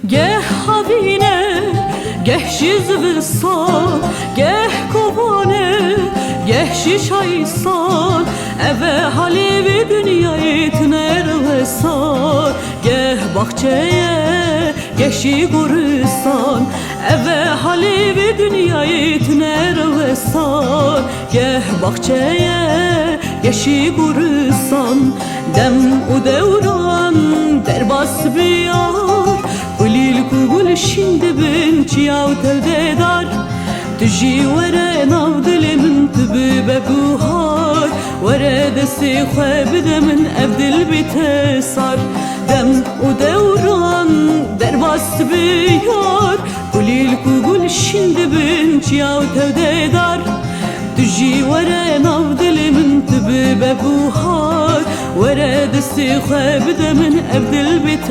گه هاوینه گه شیز وسال گه کوانه گه شیشایسان اوه حالی وی dünyayı tüner vesal گه bahçeye گه شی گورستان اوه حالی وی dünyayı tüner vesal گه bahçeye گه شی گورستان دم و دوران derbas biyar قلیل کو گل şimdi bin çiyav tevdedar تجي ورا ناود من تبي ببوهار ورا دسي خواب من أبدل بتسار دم ودوران درباس بيار قليل كوغل شند بنت يا وتودار تجي ورا ناود من تبي ببوهار ورا دسي خواب من أبدل بتسار